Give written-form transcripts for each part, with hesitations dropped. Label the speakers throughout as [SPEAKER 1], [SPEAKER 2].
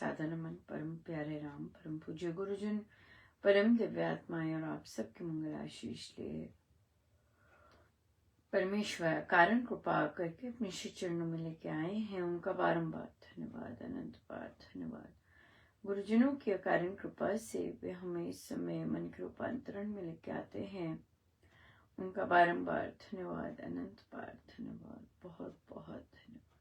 [SPEAKER 1] साधारण मन, परम प्यारे राम, परम पूज्य गुरुजन, परम दिव्यात्माएं और आप सबके मंगल आशीष ले परमेश्वर कारण कृपा करके अपने श्री चरणों में लेके आए हैं। उनका बारंबार धन्यवाद, अनंत बार धन्यवाद। गुरुजनों की अकारण कृपा से वे हमें इस समय मन के रूपांतरण में लेके आते हैं। उनका बारंबार धन्यवाद, अनंत बार धन्यवाद, बहुत बहुत धन्यवाद।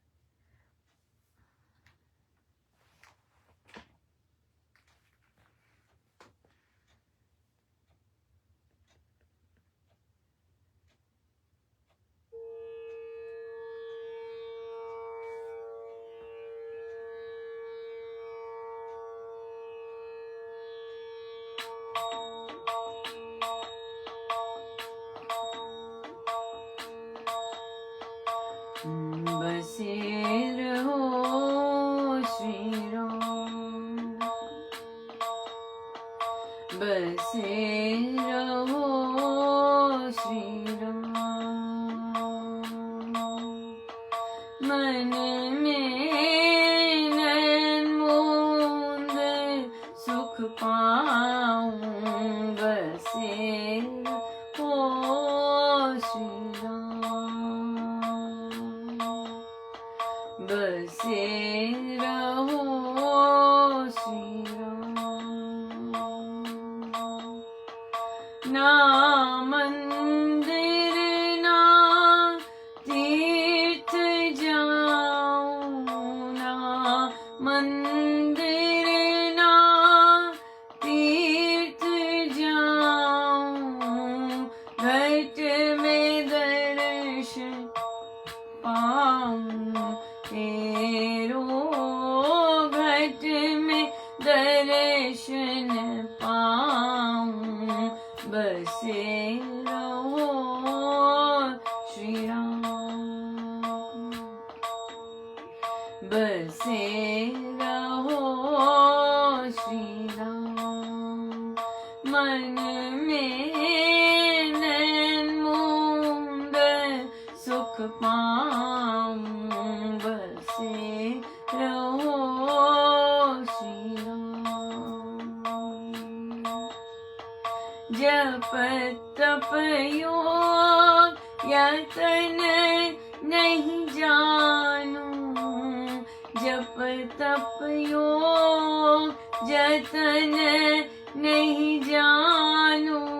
[SPEAKER 1] बसे रहो श्री राम, बसे रहो श्री राम, मन में नन्मोंद सुख पाऊं, बसे रहो श्री राम, बसे रहो श्री राम। ना मंदिर ना तीर्थ जाऊं, ना मंदिर ना तीर्थ जाऊं, घट में दर्शन पाऊं तेरो, घट में दर्शन पाऊं, बसे रहो श्री राम, बसे रहो श्री राम, मन में नन्मोंद सुख पाऊं, बसे रहो श्री राम। जप तप योग यतन नहीं जानूं, जप तप योग यतन नहीं जानूं,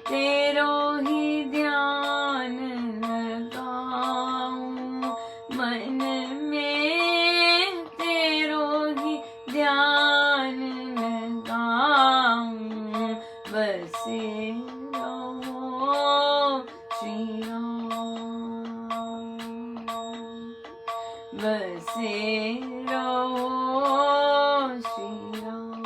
[SPEAKER 1] तेरो ही ध्यान लगाऊं, मन में तेरो ही ध्यान लगाऊं, बसे रहो श्री राम, बसे रहो श्री राम।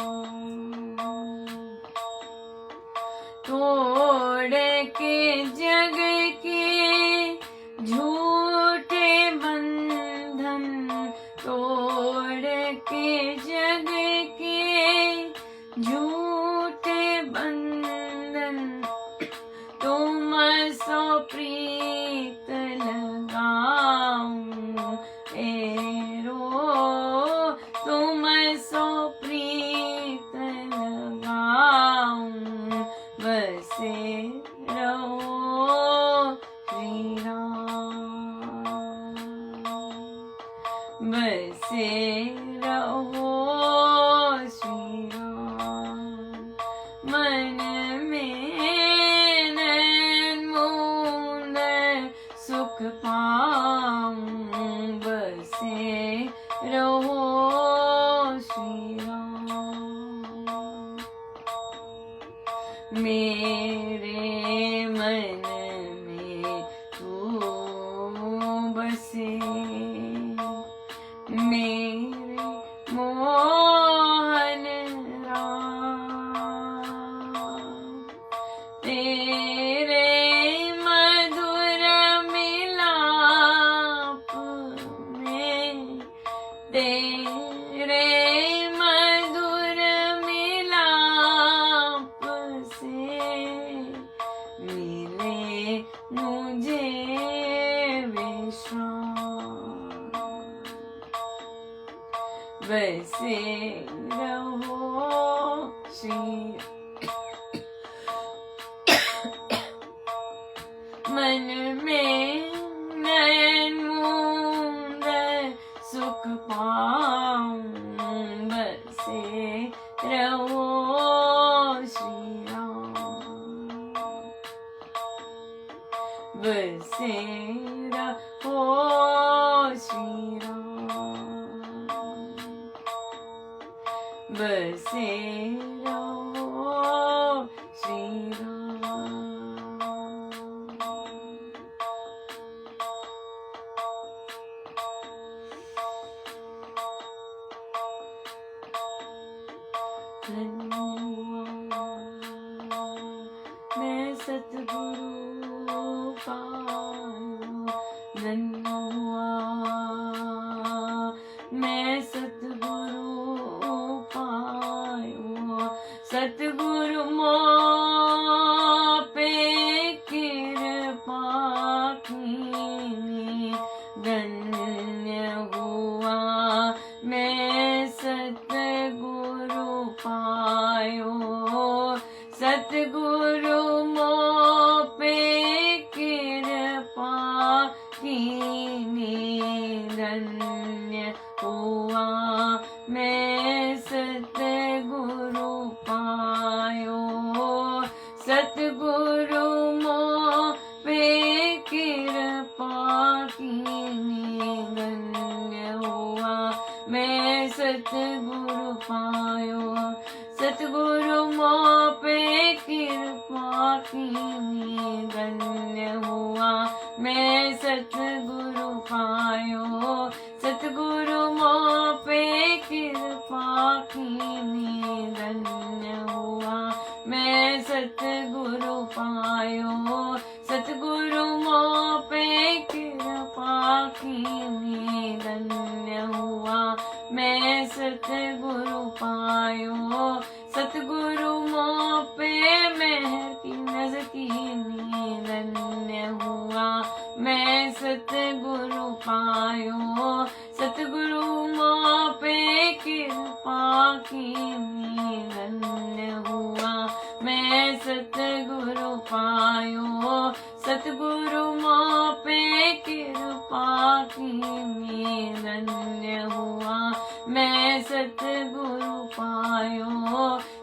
[SPEAKER 1] तोड़ के जग के झूठे बंधन, तोड़ के जग के झूठे बंधन, तुम सो प्रीत लगाऊं एरो, तुम सो प्रीत लगाऊं, बसे रहो श्री राम, बसे रहो श्री राम, मन में नन्मोंद सुख पाऊं, बसे रहो श्री राम। मेरे मन में तू बसे, मेरे मोहन राम, तेरे मधुर मिलाप में, तेरे बसे रहो श्री मन में नयन मूंद सुख पाऊं बसे रहो श्री राम बसे रहो श्री राम बसे रहो श्री राम धन्य हुआ मैं सतगुरु पायो धन्य हुआ मैं सतगुरु पायो सतगुरु मोह पे कृपा कीनी धन्य हुआ मैं सतगुरु पायो सतगुरु मोह पे कृपा कीनी धन्य हुआ मैं सतगुरु पायो सतगुरु मोह पे कृपा कीनी धन्य हुआ मैं सतगुरु पायो सतगुरु मोह पे कृपा कीनी धन्य हुआ मैं सतगुरु पायो सतगुरु मोह पे कृपा कीनी धन्य हुआ मैं सतगुरु पायो सतगुरु मोह पे कृपा कीनी धन्य हुआ मैं सतगुरु पायो सतगुरु मोह पे मेहर की नज़र कीनी धन्य हुआ मैं सतगुरु पायो सतगुरु मोह पे कृपा कीनी धन्य हुआ मैं सतगुरु पायो सतगुरु मोह पे कृपा कीनी धन्य हुआ मैं सतगुरु पायो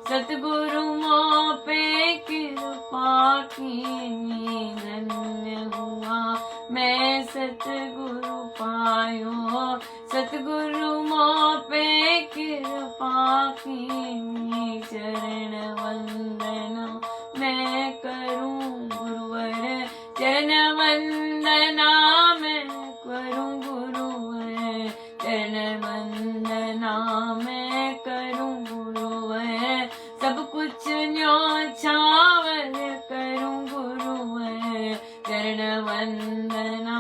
[SPEAKER 1] सतगुरु मोह पे कृपा कीनी धन्य हुआ मैं सतगुरु पायो सतगुरु मोह पे कृपा कीनी चरण वंदना मैं करूं गुरुवर चरण वंदना मैं करूं गुरुवर चरण वंदना मैं करूं गुरुवर सब कुछ न्योछावर करूं गुरुवर चरण वंदना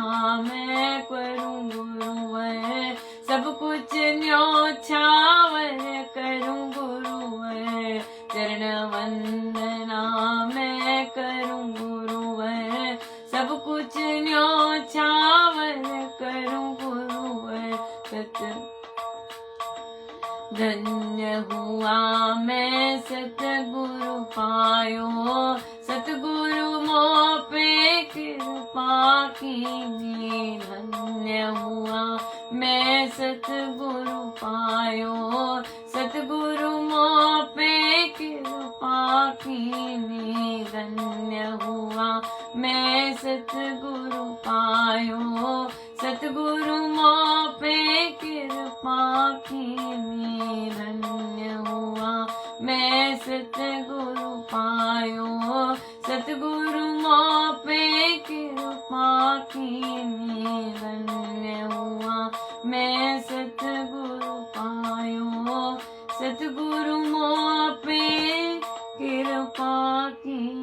[SPEAKER 1] मैं करूं गुरुवर सब कुछ न्योछावर करूं गुरुवर चरण वंदना मैं करूं गुरुवर सब कुछ न्योछावर करूं गुरुवर धन्य हुआ मैं सतगुरु पायो सतगुरु मोह पे कृपा कीनी धन्य हुआ मैं सतगुरु पायो सतगुरु मोह पे कृपा कीनी धन्य हुआ मैं सतगुरु पायो सतगुरु मोह पे कृपा कीनी धन्य हुआ मैं सतगुरु पायो सतगुरु मोह पे कृपा कीनी धन्य हुआ मैं सतगुरु पायो सतगुरु मोह पे कृपा कीनी।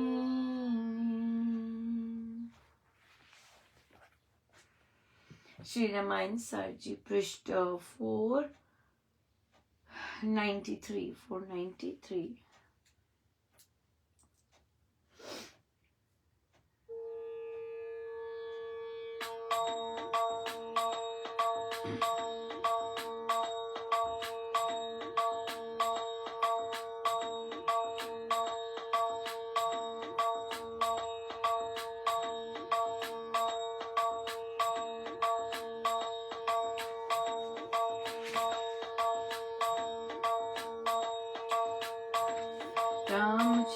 [SPEAKER 1] श्री रामायण सार जी पृष्ठ 493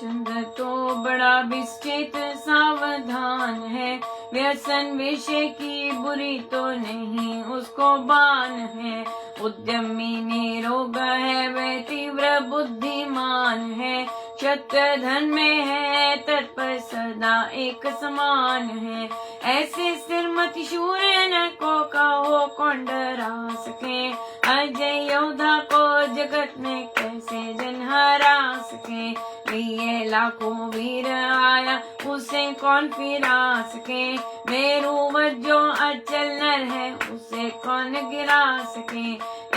[SPEAKER 1] रामचंद्र तो बड़ा विस्तृत सावधान है, व्यसन विषय की बुरी तो नहीं उसको बान है। उद्यमी निरोग है वह तीव्र बुद्धिमान है, क्षत्र धन में है तत्पर सदा एक समान है। ऐसे स्थिरमति शूर न को कहो कौन डरा सके, अजय योद्धा को जगत में कैसे जन हरा सके। लिए लाखों वीर आया उसे कौन फिरा सके, मेरुवत जो अचल नर है उसे कौन गिरा सके।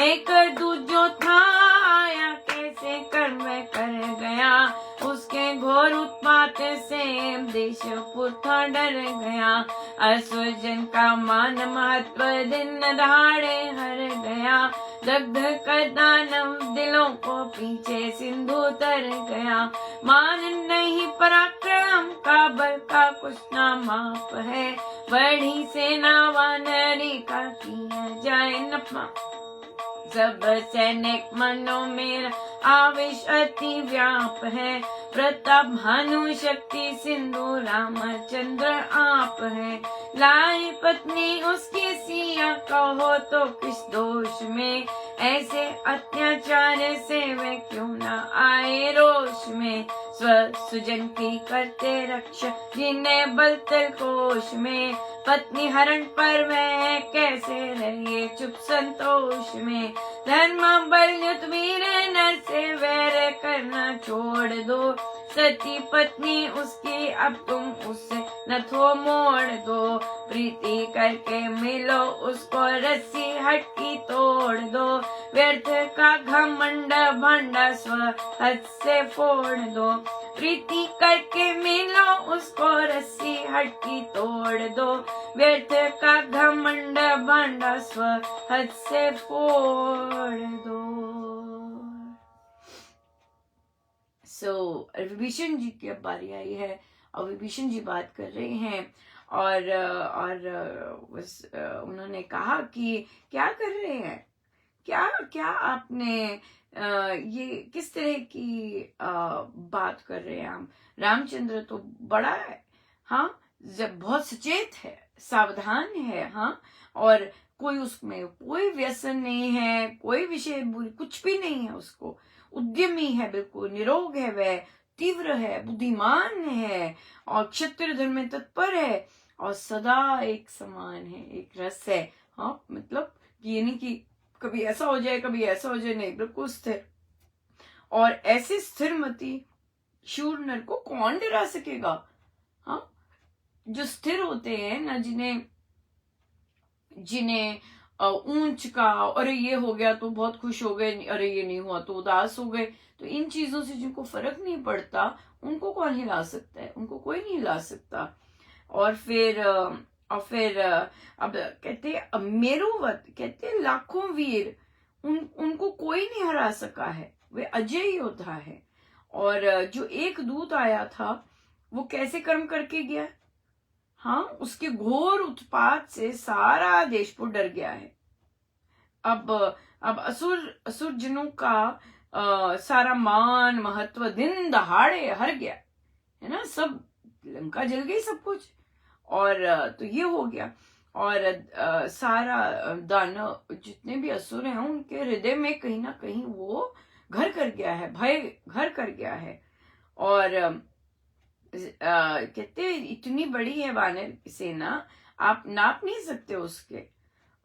[SPEAKER 1] एक दूजो था आया कैसे कर्म कर गया, उसके घोर उत्पात से देश पुथा डर गया। असुर जन का मान महत्व दिन दहाड़े हर गया, दग्ध कर दानव दिलों को पीछे सिंधु तर गया। मान नहीं पराक्रम का बल का कुछ ना माप है, बड़ी सेना वानरी का किया जाए नपा। सब सैनिक मनो मेरा आवेश अति व्याप है, प्रताप भानु शक्ति सिंधु रामचंद्र आप है। लाए पत्नी उसकी सिया कहो तो किस दोष में, ऐसे अत्याचार से वे क्यों न आए रोष में। स्वसुजन की करते रक्षा जिन्हें बलतल कोश में, पत्नी हरण पर वह कैसे रहे चुप संतोष में। धर्म बलयुत वीर नर से वैर करना छोड़ दो, सती पत्नी उसकी अब तुम उससे न थो मोड़ दो। प्रीति करके मिलो उसको रस्सी हटकी तोड़ दो, व्यर्थ का घमंड भंडा स्व हद से फोड़ दो। प्रीति करके मिलो उसको रस्सी हटकी तोड़ दो, व्यर्थ का घमंड भंडा स्व हद से फोड़ दो। विभीषण जी की अब बारी आई है और विभीषण जी बात कर रहे हैं और उन्होंने कहा कि क्या कर रहे हैं, क्या क्या आपने ये किस तरह की बात कर रहे हैं हम। रामचंद्र तो बड़ा है, हाँ, जब बहुत सचेत है, सावधान है, हाँ, और कोई उसमें कोई व्यसन नहीं है, कोई विषय बुरी कुछ भी नहीं है उसको। उद्यमी है, बिल्कुल निरोग है, वह तीव्र है, बुद्धिमान है और क्षत्रिय धर्म में तत्पर है और सदा एक समान है, एक रस है। हाँ, मतलब ये नहीं कि कभी ऐसा हो जाए कभी ऐसा हो जाए, नहीं, बिल्कुल स्थिर। और ऐसे स्थिरमती शूर नर को कौन डरा सकेगा। हाँ, जो स्थिर होते हैं ना, जिन्हें ऊंच का अरे ये हो गया तो बहुत खुश हो गए, अरे ये नहीं हुआ तो उदास हो गए, तो इन चीजों से जिनको फर्क नहीं पड़ता उनको कौन हिला सकता है, उनको कोई नहीं हिला सकता। और फिर अब कहते मेरुवत, कहते लाखों वीर, उनको कोई नहीं हरा सका है, वे अजय योद्धा है। और जो एक दूत आया था वो कैसे कर्म करके गया, हाँ, उसके घोर उत्पात से सारा देशपुर डर गया है। अब असुर जनों का सारा मान महत्व दिन दहाड़े हर गया है ना, सब लंका जल गई सब कुछ। और तो ये हो गया। और सारा दानव जितने भी असुर हैं उनके हृदय में कहीं ना कहीं वो घर कर गया है, भय घर कर गया है। और कहते इतनी बड़ी है वानर सेना, आप नाप नहीं सकते उसके।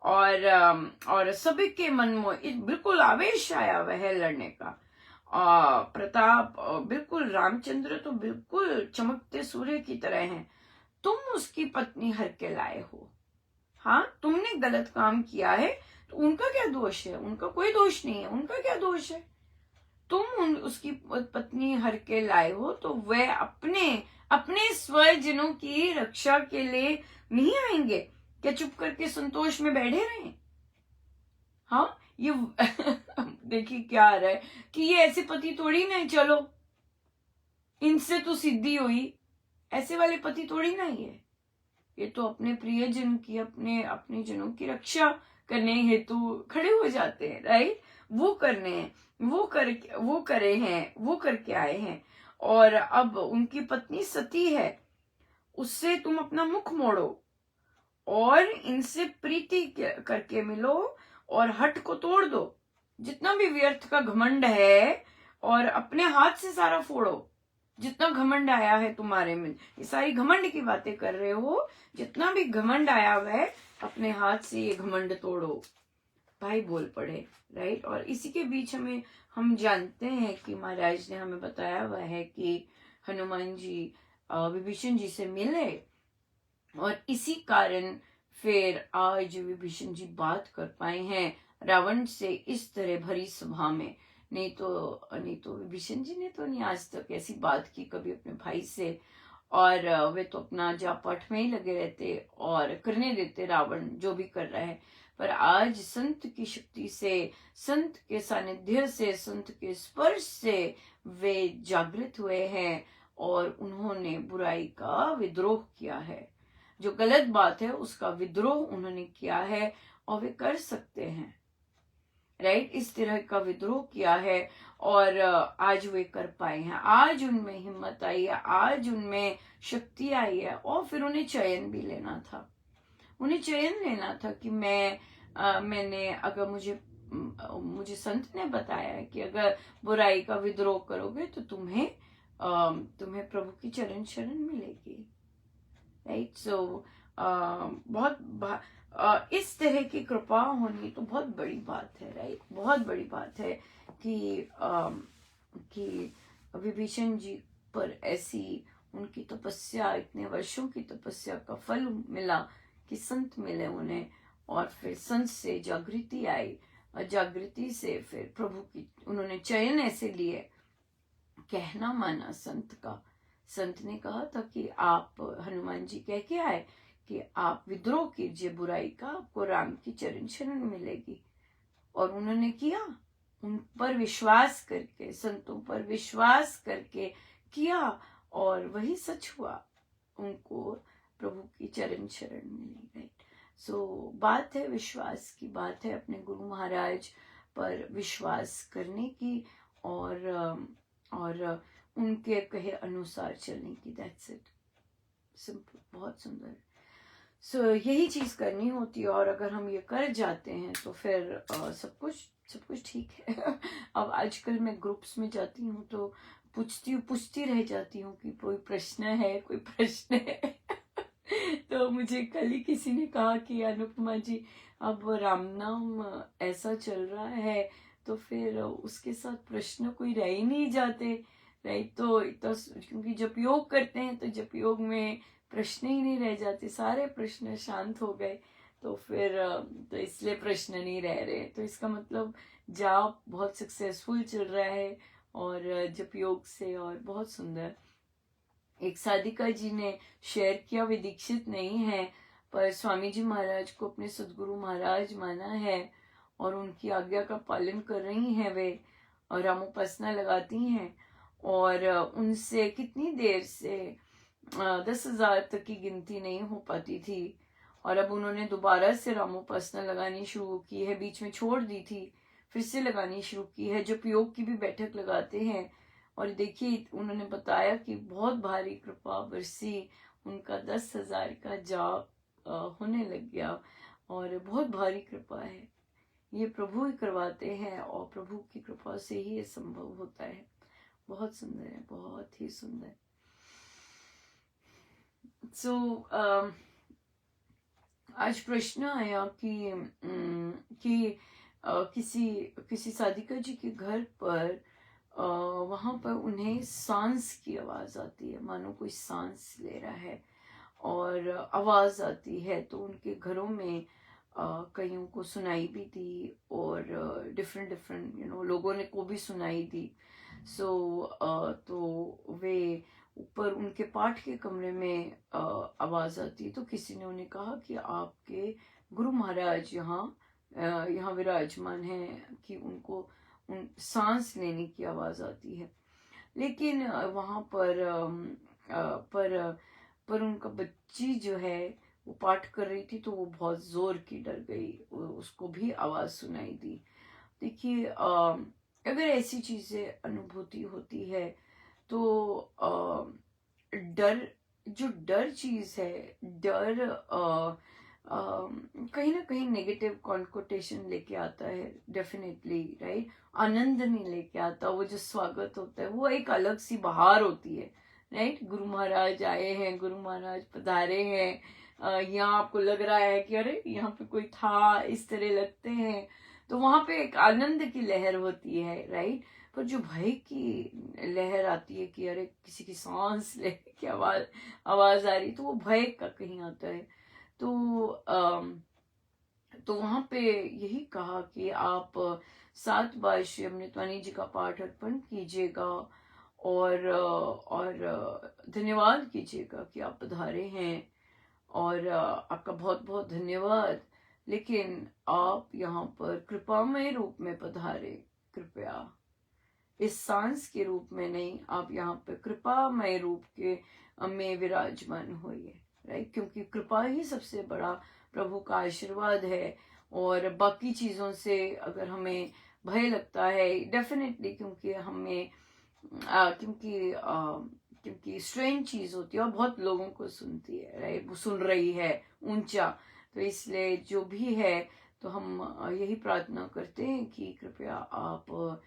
[SPEAKER 1] और सभी के मन में बिल्कुल आवेश आया वह लड़ने का। प्रताप बिल्कुल, रामचंद्र तो बिल्कुल चमकते सूर्य की तरह हैं। तुम उसकी पत्नी हर के लाए हो, हाँ, तुमने गलत काम किया है तो उनका क्या दोष है, उनका कोई दोष नहीं है, उनका क्या दोष है। तुम उसकी पत्नी हर के लाए हो तो वह अपने स्वजनों की रक्षा के लिए नहीं आएंगे क्या, चुप करके संतोष में बैठे रहे। हाँ, ये देखिए क्या आ रहा है कि ये ऐसे पति थोड़ी ना, चलो इनसे तो सिद्धि हुई, ऐसे वाले पति थोड़ी ना ही है। ये तो अपने प्रियजन की, अपने जनों की रक्षा करने हेतु खड़े हो जाते हैं, राइट। वो करने हैं, वो करे हैं, वो करके आए हैं। और अब उनकी पत्नी सती है, उससे तुम अपना मुख मोड़ो और इनसे प्रीति करके मिलो और हट को तोड़ दो। जितना भी व्यर्थ का घमंड है, और अपने हाथ से सारा फोड़ो। जितना घमंड आया है तुम्हारे में, ये सारी घमंड की बातें कर रहे हो, जितना भी घमंड आया हुआ है अपने हाथ से ये घमंड तोड़ो। भाई बोल पड़े, राइट। और इसी के बीच हम जानते हैं कि महाराज ने हमें बताया हुआ है कि हनुमान जी विभीषण जी से मिले, और इसी कारण फिर आज विभीषण जी बात कर पाए हैं रावण से इस तरह भरी सभा में। नहीं तो विभीषण जी ने तो नहीं आज तक ऐसी बात की कभी अपने भाई से, और वे तो अपना जापाठ में ही लगे रहते और करने देते रावण जो भी कर रहा है। पर आज संत की शक्ति से, संत के सानिध्य से, संत के स्पर्श से वे जागृत हुए हैं और उन्होंने बुराई का विद्रोह किया है। जो गलत बात है उसका विद्रोह उन्होंने किया है, और वे कर सकते हैं, राइट। इस तरह का विद्रोह किया है और आज वे कर पाए हैं। आज उनमें हिम्मत आई है, आज उनमें शक्ति आई है, और फिर उन्हें चयन भी लेना था। उन्हें चयन लेना था कि मैंने अगर मुझे संत ने बताया है कि अगर बुराई का विद्रोह करोगे तो तुम्हें प्रभु की चरण शरण मिलेगी, राइट। सो इस तरह की कृपा होनी तो बहुत बड़ी बात है, राइट। बहुत बड़ी बात है कि विभीषण जी पर ऐसी उनकी तपस्या, इतने वर्षों की तपस्या का फल मिला कि संत मिले उन्हें, और फिर संत से जागृति आई, और जागृति से फिर प्रभु की उन्होंने चयन ऐसे लिए, कहना माना संत का। संत ने कहा था कि आप, हनुमान जी कह के आए कि आप विद्रोह कीजिए बुराई का, आपको राम की चरण शरण मिलेगी। और उन्होंने किया, उन पर विश्वास करके, संतों पर विश्वास करके किया, और वही सच हुआ, उनको प्रभु की चरण शरण मिली, राइट। सो बात है विश्वास की, बात है अपने गुरु महाराज पर विश्वास करने की, और उनके कहे अनुसार चलने की। दैट्स इट, सिंपल, बहुत सुंदर। सो यही चीज करनी होती है, और अगर हम ये कर जाते हैं तो फिर सब कुछ ठीक है। अब आजकल मैं ग्रुप्स में जाती हूँ तो पूछती रह जाती हूँ कि कोई प्रश्न है। तो मुझे कल ही किसी ने कहा कि अनुपमा जी, अब राम नाम ऐसा चल रहा है तो फिर उसके साथ प्रश्न कोई रह ही नहीं जाते, राइट। तो क्योंकि जब योग करते हैं तो जब योग में प्रश्न ही नहीं रह जाते, सारे प्रश्न शांत हो गए, तो फिर तो इसलिए प्रश्न नहीं रह रहे। तो इसका मतलब जाप बहुत सक्सेसफुल चल रहा है, और जप योग से, और बहुत सुंदर। एक साधिका जी ने शेयर किया, वे दीक्षित नहीं है पर स्वामी जी महाराज को अपने सदगुरु महाराज माना है, और उनकी आज्ञा का पालन कर रही हैं वे, और रामोपासना लगाती हैं, और उनसे कितनी देर से 10,000 तक की गिनती नहीं हो पाती थी, और अब उन्होंने दोबारा से रामोपासना लगानी शुरू की है, बीच में छोड़ दी थी, फिर से लगानी शुरू की है। जो योग की भी बैठक लगाते हैं, और देखिए उन्होंने बताया कि बहुत भारी कृपा बरसी, उनका 10,000 का जाप होने लग गया, और बहुत भारी कृपा है। ये प्रभु ही करवाते हैं, और प्रभु की कृपा से ही ये संभव होता है। बहुत सुंदर है, बहुत ही सुंदर। सो आज प्रश्न आया कि किसी साधिका जी के घर पर वहां पर उन्हें सांस की आवाज आती है, मानो कोई सांस ले रहा है, और आवाज आती है। तो उनके घरों में कईयों को सुनाई भी दी, और डिफरेंट लोगों ने को भी सुनाई दी। तो वे ऊपर उनके पाठ के कमरे में आवाज आती, तो किसी ने उन्हें कहा कि आपके गुरु महाराज यहाँ विराजमान हैं, कि उनको सांस लेने की आवाज आती है। लेकिन वहां पर उनका बच्ची जो है वो पाठ कर रही थी, तो वो बहुत जोर की डर गई, उसको भी आवाज सुनाई दी। देखिए अगर ऐसी चीजें अनुभूति होती है तो डर, जो डर चीज है, डर कहीं ना कहीं नेगेटिव कॉन्कोटेशन लेके आता है, डेफिनेटली, राइट। आनंद नहीं लेके आता। वो जो स्वागत होता है वो एक अलग सी बहार होती है, राइट। गुरु महाराज आए हैं, गुरु महाराज पधारे हैं, यहाँ आपको लग रहा है कि अरे यहाँ पे कोई था, इस तरह लगते हैं, तो वहां पे एक आनंद की लहर होती है, राइट। पर जो भय की लहर आती है कि अरे किसी की सांस लेने की आवाज आवाज आ रही, तो वो भय का कहीं आता है। तो वहां पे यही कहा कि आप 7 बार श्री अमृतवाणी जी का पाठ अर्पण कीजिएगा और धन्यवाद कीजिएगा कि आप पधारे हैं, और आपका बहुत बहुत धन्यवाद। लेकिन आप यहाँ पर कृपामय रूप में पधारे, कृपया इस सांस के रूप में नहीं, आप यहाँ पे कृपामय रूप के में विराजमान होइए, राइट। क्योंकि कृपा ही सबसे बड़ा प्रभु का आशीर्वाद है। और बाकी चीजों से अगर हमें भय लगता है, डेफिनेटली, क्योंकि हमें क्योंकि स्ट्रेंज चीज होती है और बहुत लोगों को सुनती है, राइट, वो सुन रही है ऊंचा, तो इसलिए जो भी है, तो हम यही प्रार्थना करते हैं कि कृपया आप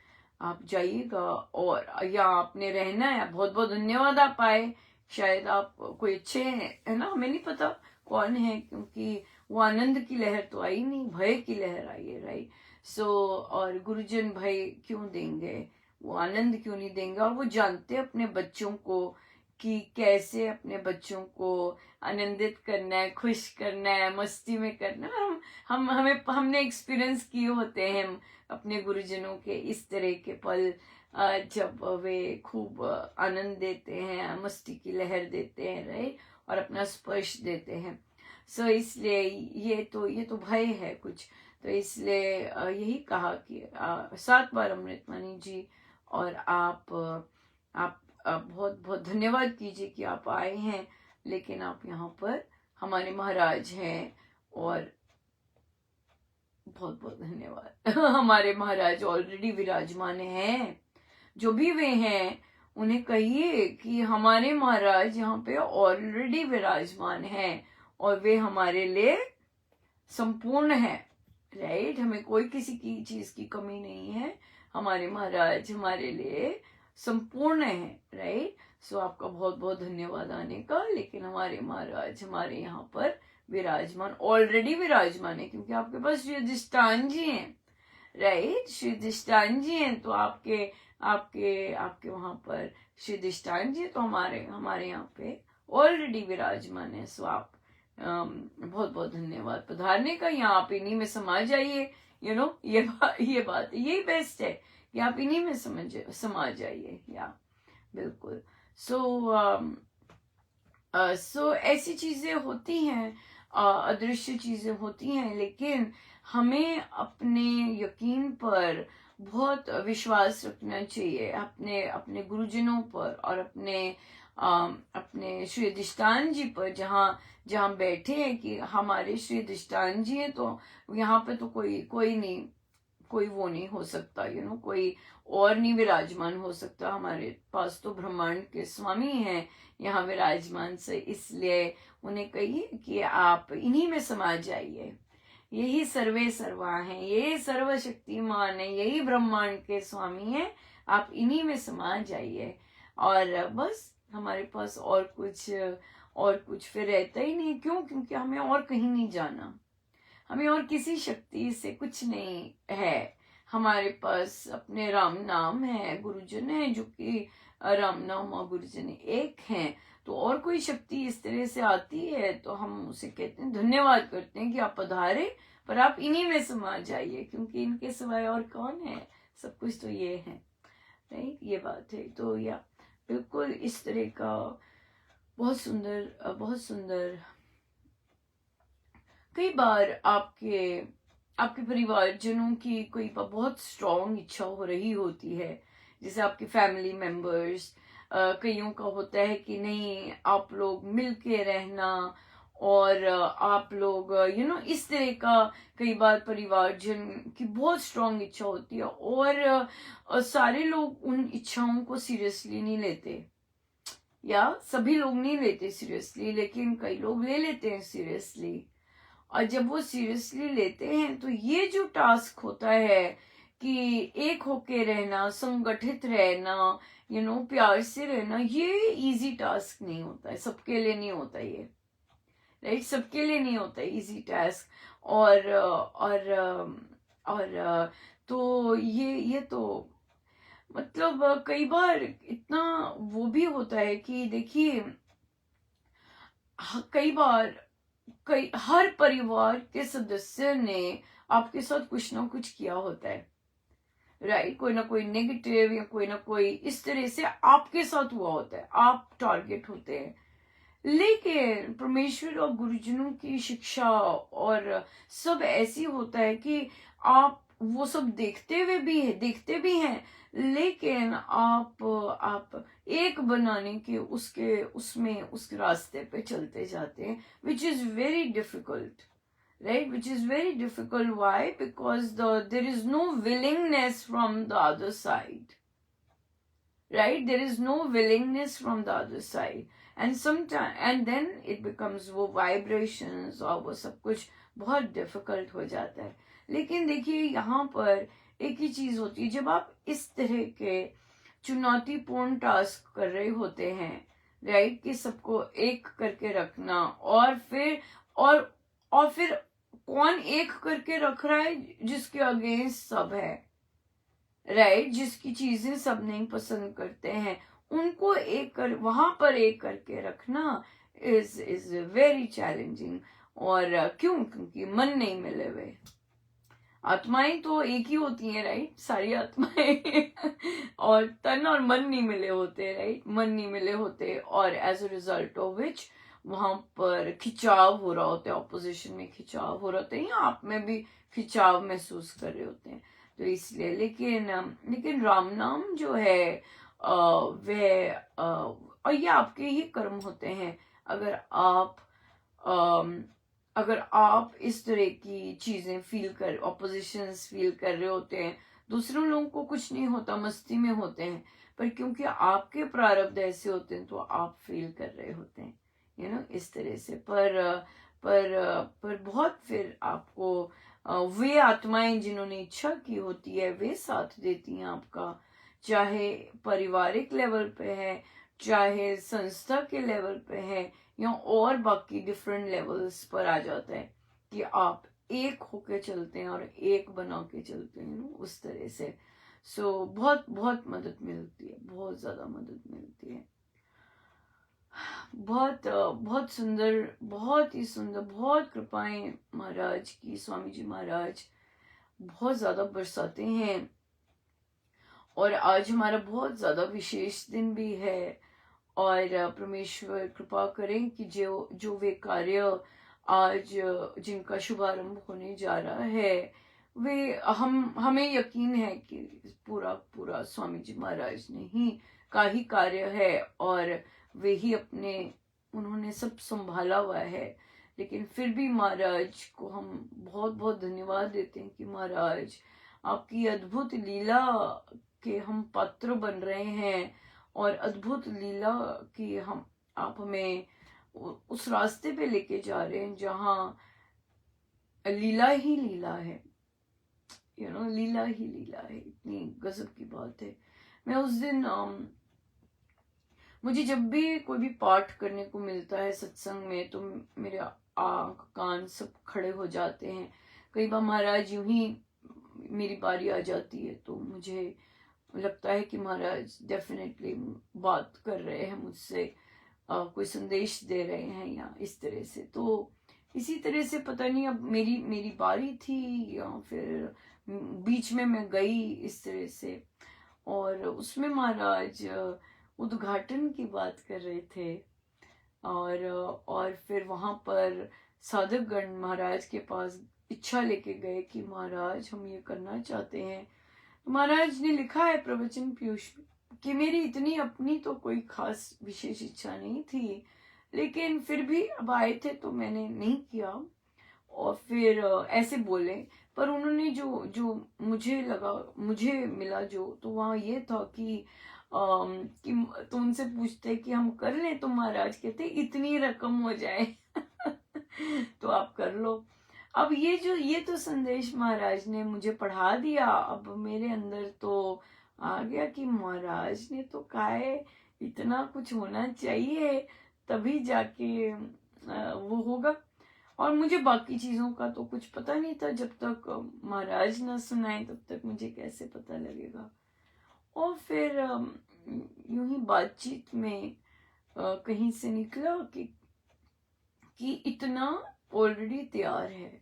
[SPEAKER 1] जाइएगा, और या आपने रहना है। बहुत बहुत धन्यवाद आप आए। शायद आप कोई अच्छे हैं, है ना, हमें नहीं पता कौन है, क्योंकि वो आनंद की लहर तो आई नहीं, भय की लहर आई है, राइट। और गुरुजन भय क्यों देंगे, वो आनंद क्यों नहीं देंगे। और वो जानते हैं अपने बच्चों को कि कैसे अपने बच्चों को आनंदित करना है, खुश करना है, मस्ती में करना है। हमने एक्सपीरियंस किए होते हैं अपने गुरुजनों के इस तरह के पल, जब वे खूब आनंद देते हैं, मस्ती की लहर देते हैं, राइट, और अपना स्पर्श देते हैं। इसलिए ये तो भय है कुछ, तो इसलिए यही कहा कि 7 बार अमृतवाणी जी, और आप बहुत बहुत धन्यवाद कीजिए कि आप आए हैं। लेकिन आप यहाँ पर हमारे महाराज हैं, और बहुत बहुत धन्यवाद। हमारे महाराज ऑलरेडी विराजमान हैं, जो भी वे हैं उन्हें कहिए कि हमारे महाराज यहाँ पे ऑलरेडी विराजमान हैं, और वे हमारे लिए संपूर्ण है, राइट। हमें कोई किसी की चीज की कमी नहीं है, हमारे महाराज हमारे लिए संपूर्ण है, राइट। आपका बहुत बहुत धन्यवाद आने का। लेकिन हमारे महाराज हमारे यहाँ पर विराजमान, ऑलरेडी विराजमान है, क्योंकि आपके पास श्री अधिष्ठान जी हैं, राइट। श्री अधिष्ठान जी हैं, तो आपके आपके आपके वहां पर श्री अधिष्ठान जी, तो हमारे यहाँ पे ऑलरेडी विराजमान है। आप बहुत बहुत धन्यवाद पधारने का। यहाँ आप इन्हीं में समा जाइए, ये बात यही बेस्ट है कि आप इन्हीं में समा जाइए, या बिल्कुल। ऐसी चीजें होती हैं, अदृश्य चीजें होती हैं, लेकिन हमें अपने यकीन पर बहुत विश्वास रखना चाहिए, अपने अपने गुरुजनों पर, और अपने श्री अधिष्ठान जी पर, जहाँ बैठे हैं कि हमारे श्री अधिष्ठान जी हैं, तो यहाँ पे तो कोई वो नहीं हो सकता, कोई और नहीं विराजमान हो सकता। हमारे पास तो ब्रह्मांड के स्वामी हैं यहाँ विराजमान से, इसलिए उन्हें कहिए कि आप इन्हीं में समा जाइए। यही सर्वे सर्वा हैं, यही सर्वशक्तिमान है, यही ब्रह्मांड के स्वामी हैं, आप इन्हीं में समा जाइए। और बस हमारे पास और कुछ फिर रहता ही नहीं। क्यों? क्योंकि हमें और कहीं नहीं जाना, हमें और किसी शक्ति से कुछ नहीं है। हमारे पास अपने राम नाम है, गुरुजन है, जो कि राम नाम और गुरुजन एक हैं। तो और कोई शक्ति इस तरह से आती है तो हम उसे कहते हैं, धन्यवाद करते हैं कि आप पधारे, पर आप इन्हीं में समा जाइए, क्योंकि इनके सिवाय और कौन है, सब कुछ तो ये है, राइट। ये बात है। तो या बिल्कुल इस तरह का बहुत सुंदर कई बार आपके परिवारजनों की कोई बहुत स्ट्रॉन्ग इच्छा हो रही होती है, जैसे आपके फैमिली मेंबर्स, कईयों का होता है कि नहीं, आप लोग मिलके रहना, और आप लोग इस तरह का कई बार परिवारजन की बहुत स्ट्रांग इच्छा होती है, और सारे लोग उन इच्छाओं को सीरियसली नहीं लेते, या सभी लोग नहीं लेते सीरियसली, लेकिन कई लोग ले लेते हैं सीरियसली। और जब वो सीरियसली लेते हैं तो ये जो टास्क होता है कि एक होके रहना, संगठित रहना, प्यार से रहना, ये इजी टास्क नहीं होता है, सबके लिए नहीं होता ये, राइट? सबके लिए नहीं होता इजी टास्क। और तो ये तो मतलब कई बार इतना वो भी होता है कि देखिए, कई बार हर परिवार के सदस्य ने आपके साथ कुछ ना कुछ किया होता है, राइट? कोई ना कोई नेगेटिव या कोई ना कोई इस तरह से आपके साथ हुआ होता है, आप टारगेट होते हैं। लेकिन परमेश्वर और गुरुजनों की शिक्षा और सब ऐसी होता है कि आप वो सब देखते भी हैं, लेकिन आप एक बनाने के उस रास्ते पे चलते जाते हैं, which is very difficult, right? Which is very difficult. Why? Because there is no willingness from the other side, right? There is no willingness from the other side. And then it becomes वो vibrations और वो सब कुछ बहुत difficult हो जाता है। लेकिन देखिए, यहाँ पर एक ही चीज होती है, जब आप इस तरह के चुनौतीपूर्ण टास्क कर रहे होते हैं, राइट, कि सबको एक करके रखना, और फिर कौन एक करके रख रहा है? जिसके अगेंस्ट सब है, राइट, जिसकी चीजें सब नहीं पसंद करते हैं, उनको वहां पर एक करके रखना इज वेरी चैलेंजिंग। और क्योंकि मन नहीं मिले हुए। आत्माएं तो एक ही होती हैं, राइट? सारी आत्माएं और तन और मन नहीं मिले होते, राइट? मन नहीं मिले होते, और as a result of which वहां पर खिंचाव हो रहा होता है, ऑपोजिशन में खिंचाव हो रहा होता है, या आप में भी खिंचाव महसूस कर रहे होते हैं। तो इसलिए लेकिन राम नाम जो है वह और ये आपके ही कर्म होते हैं। अगर आप इस तरह की चीजें ऑपोजिशंस फील कर रहे होते हैं, दूसरों लोगों को कुछ नहीं होता, मस्ती में होते हैं, पर क्योंकि आपके प्रारब्ध ऐसे होते हैं तो आप फील कर रहे होते हैं, इस तरह से। पर बहुत फिर आपको वे आत्माएं जिन्होंने इच्छा की होती है वे साथ देती हैं आपका, चाहे पारिवारिक लेवल पे है, चाहे संस्था के लेवल पे है, या और बाकी डिफरेंट लेवल्स पर आ जाता है कि आप एक होके चलते हैं और एक बना के चलते हैं, उस तरह से। सो बहुत बहुत मदद मिलती है, बहुत ज्यादा मदद मिलती है। बहुत सुंदर, बहुत ही सुंदर, बहुत कृपाएं महाराज की, स्वामी जी महाराज बहुत ज्यादा बरसाते हैं। और आज हमारा बहुत ज्यादा विशेष दिन भी है, और परमेश्वर कृपा करें कि जो वे कार्य आज जिनका शुभारंभ होने जा रहा है, वे हमें यकीन है कि पूरा स्वामी जी महाराज का ही कार्य है, और वे ही उन्होंने सब संभाला हुआ है। लेकिन फिर भी महाराज को हम बहुत बहुत धन्यवाद देते हैं कि महाराज आपकी अद्भुत लीला के हम पात्र बन रहे हैं, और अद्भुत लीला की आप हमें उस रास्ते पे लेके जा रहे हैं जहां लीला ही लीला है, लीला ही लीला है। इतनी गजब की बात है। मैं उस दिन मुझे जब भी कोई भी पाठ करने को मिलता है सत्संग में, तो मेरे आंख कान सब खड़े हो जाते हैं। कई बार महाराज यूं ही मेरी बारी आ जाती है तो मुझे लगता है कि महाराज डेफिनेटली बात कर रहे हैं मुझसे, कोई संदेश दे रहे हैं, या इस तरह से। तो इसी तरह से पता नहीं अब मेरी बारी थी या फिर बीच में मैं गई इस तरह से, और उसमें महाराज उद्घाटन की बात कर रहे थे, और फिर वहां पर साधक गण महाराज के पास इच्छा लेके गए कि महाराज हम ये करना चाहते हैं। महाराज ने लिखा है प्रवचन पीयूष कि मेरी इतनी अपनी तो कोई खास विशेष इच्छा नहीं थी, लेकिन फिर भी अब आए थे तो मैंने नहीं किया। और फिर ऐसे बोले, पर उन्होंने जो जो मुझे मिला जो, तो वहाँ ये था कि तो उनसे पूछते कि हम कर लें, तो महाराज कहते इतनी रकम हो जाए तो आप कर लो। अब ये तो संदेश महाराज ने मुझे पढ़ा दिया। अब मेरे अंदर तो आ गया कि महाराज ने तो कहा है इतना कुछ होना चाहिए, तभी जाके वो होगा। और मुझे बाकी चीजों का तो कुछ पता नहीं था, जब तक महाराज ना सुनाए तब तक मुझे कैसे पता लगेगा। और फिर यूं ही बातचीत में कहीं से निकला कि इतना ऑलरेडी तैयार है।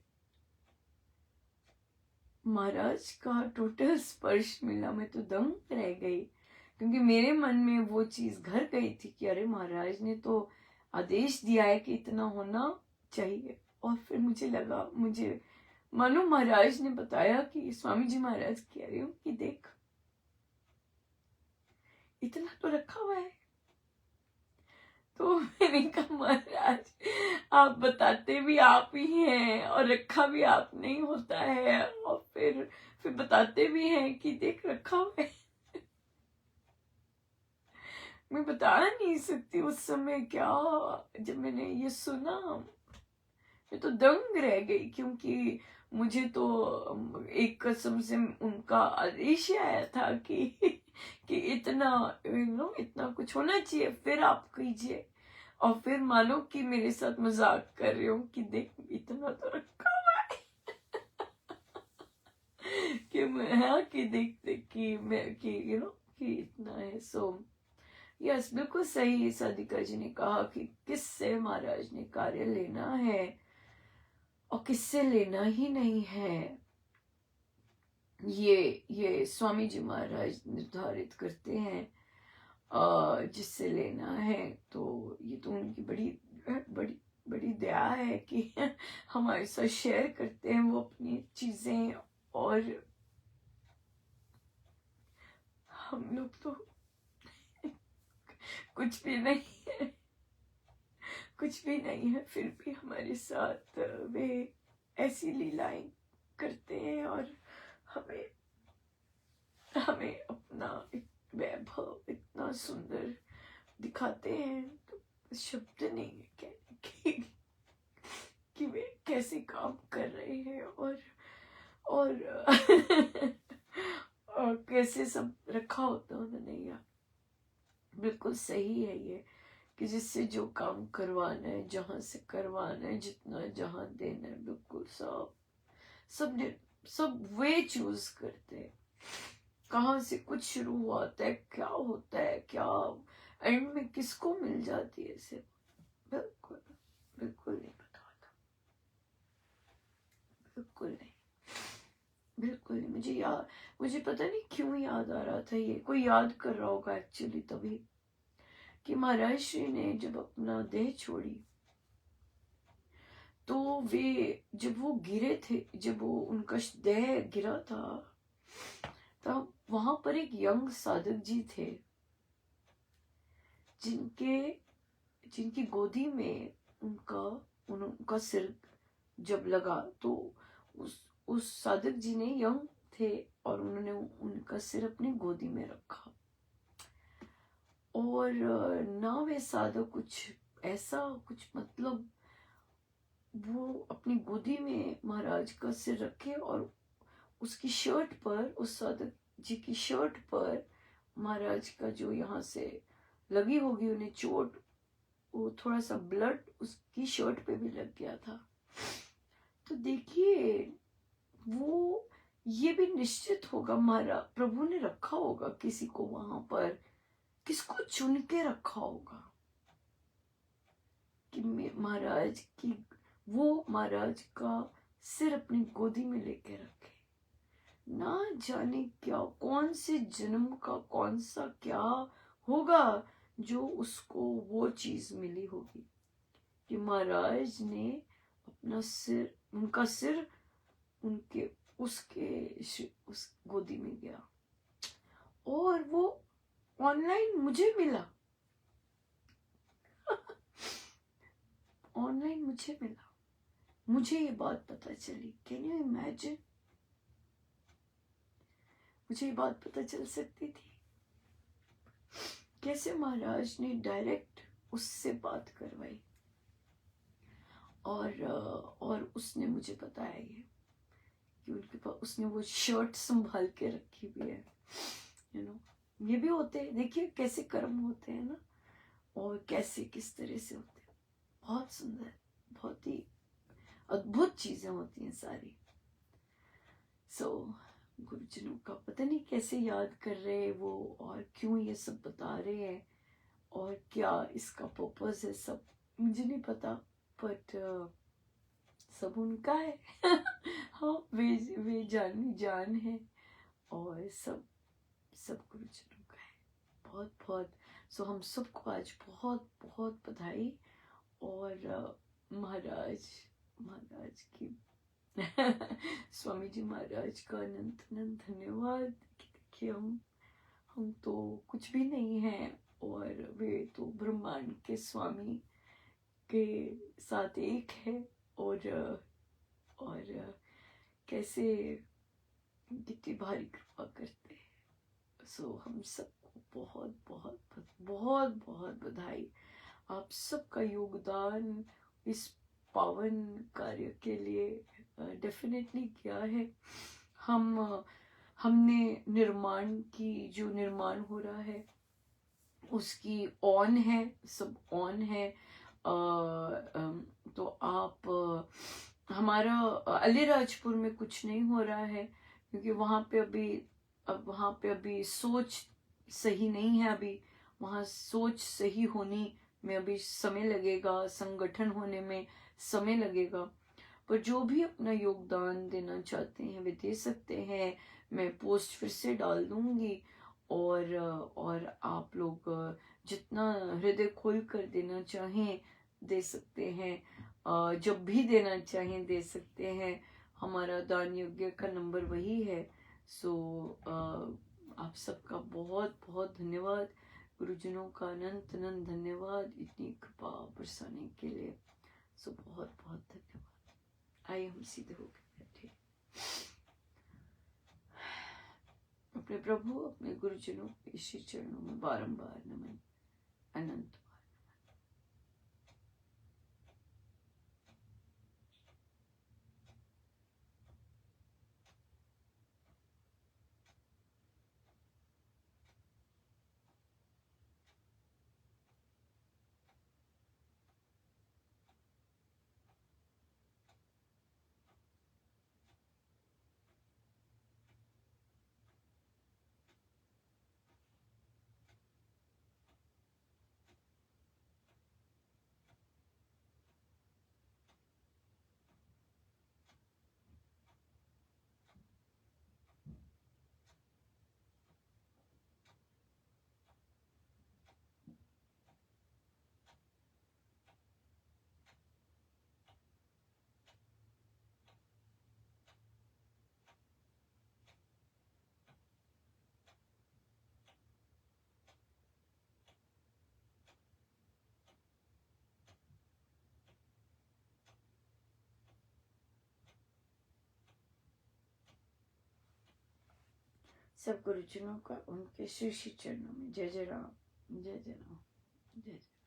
[SPEAKER 1] महाराज का टोटल स्पर्श मिला, मैं तो दंग रह गई, क्योंकि मेरे मन में वो चीज घर गई थी कि अरे महाराज ने तो आदेश दिया है कि इतना होना चाहिए। और फिर मुझे लगा, मुझे मानो महाराज ने बताया कि स्वामी जी महाराज कह रहे हो कि देख इतना तो रखा हुआ है। तो मैंने कहा महाराज आप बताते भी आप ही हैं और रखा भी आपने ही होता है, और फिर बताते भी हैं कि देख रखा हुआ है। मैं बता नहीं सकती उस समय क्या, जब मैंने ये सुना मैं तो दंग रह गई, क्योंकि मुझे तो एक कसम से उनका आदेश आया था कि इतना कुछ होना चाहिए, फिर आप कीजिए। और फिर मानो कि मेरे साथ मजाक कर रहे हो कि देख इतना तो रखा हुआ है कि मैं, हाँ, कि देख देख कि मैं कि कि इतना है। सो यस, बिल्कुल सही साधिका जी ने कहा कि किससे महाराज ने कार्य लेना है और किससे लेना ही नहीं है, ये स्वामी जी महाराज निर्धारित करते हैं। जिससे लेना है तो ये तो उनकी बड़ी बड़ी बड़ी दया है कि हमारे साथ शेयर करते हैं वो अपनी चीजें। और हम लोग तो कुछ भी नहीं है, कुछ भी नहीं है, फिर भी हमारे साथ वे ऐसी लीलाएं करते हैं और हमें हमें अपना वैभव इतना सुंदर दिखाते हैं। तो शब्द नहीं है कहने के कि वे कैसे काम कर रहे हैं और और कैसे सब रखा होता है उन्होंने यहाँ। बिल्कुल सही है ये कि जिससे जो काम करवाना है, जहां से करवाना है, जितना जहां देना है, बिल्कुल सब वे चूज करते हैं कहाँ से कुछ शुरू होता है, क्या होता है, क्या एंड में किसको मिल जाती है सिर्फ, बिल्कुल बिल्कुल नहीं पता होता, बिल्कुल नहीं, बिल्कुल नहीं। मुझे पता नहीं क्यों याद आ रहा था, ये कोई याद कर रहा होगा एक्चुअली तभी, कि महाराज श्री ने जब अपना देह छोड़ी तो वे जब वो गिरे थे, जब वो उनका देह गिरा था, तब वहां पर एक यंग साधक जी थे जिनके जिनकी गोदी में उनका सिर जब लगा, तो उस साधक जी ने यंग थे और उन्होंने उनका सिर अपनी गोदी में रखा। और ना वे साधक कुछ ऐसा कुछ मतलब वो अपनी गोदी में महाराज का सिर रखे और उसकी शर्ट पर, उस साधक जी की शर्ट पर महाराज का जो यहाँ से लगी होगी उन्हें चोट, वो थोड़ा सा ब्लड उसकी शर्ट पे भी लग गया था। तो देखिए वो ये भी निश्चित होगा महाराज प्रभु ने रखा होगा किसी को वहां पर, किसको चुन के रखा होगा कि महाराज की वो महाराज का सिर अपनी गोदी में लेके रखे। ना जाने क्या कौन से जन्म का कौन सा क्या होगा जो उसको वो चीज मिली होगी कि महाराज ने अपना सिर, उनका सिर उनके उस गोदी में गया। और वो ऑनलाइन मुझे मिला ऑनलाइन मुझे मिला, मुझे ये बात पता चली। Can you imagine? मुझे ये बात पता चल सकती थी? कैसे महाराज ने डायरेक्ट उससे बात करवाई और उसने मुझे बताया ये कि उनके पास उसने वो शर्ट संभाल के रखी हुई है। यू नो, ये भी होते हैं, देखिए कैसे कर्म होते हैं ना, और कैसे किस तरह से होते हैं। बहुत सुंदर, बहुत ही अद्भुत चीजें होती हैं सारी। गुरुजनों का पता नहीं कैसे याद कर रहे हैं वो, और क्यों ये सब बता रहे हैं, और क्या इसका पर्पस है, सब मुझे नहीं पता, बट सब उनका है। हाँ, वे जान है, और सब गुरुजनों का है। बहुत बहुत हम सबको आज बहुत बहुत बधाई, और महाराज की स्वामी जी महाराज का अनंत अनंत धन्यवाद। देखिए हम तो कुछ भी नहीं हैं, और वे तो ब्रह्मांड के स्वामी के साथ एक है, और कैसे कितनी भारी कृपा करते हैं। हम सबको बहुत बहुत बहुत बहुत बधाई। आप सबका योगदान इस पावन कार्य के लिए डेफिनेटली किया है। हमने निर्माण की, जो निर्माण हो रहा है उसकी ऑन है, सब ऑन है। तो आप हमारा अलीराजपुर में कुछ नहीं हो रहा है, क्योंकि वहाँ पे अभी सोच सही नहीं है। अभी वहाँ सोच सही होने में अभी समय लगेगा, संगठन होने में समय लगेगा। पर जो भी अपना योगदान देना चाहते हैं वे दे सकते हैं। मैं पोस्ट फिर से डाल दूंगी, और आप लोग जितना हृदय खोल कर देना चाहें दे सकते हैं। जब भी देना चाहें दे सकते हैं। हमारा दान यज्ञ का नंबर वही है। आप सबका बहुत बहुत धन्यवाद। गुरुजनों का अनंत अनंत धन्यवाद इतनी कृपा बरसाने के लिए। बहुत बहुत धन्यवाद। आइए हम सीधे होकर बैठे। अपने प्रभु, अपने गुरुजनों के श्री चरणों में बारंबार नमन, अनंत। सब गुरुजनों का उनके श्री श्री चरणों में जय जय राम, जय जय राम, जय जय।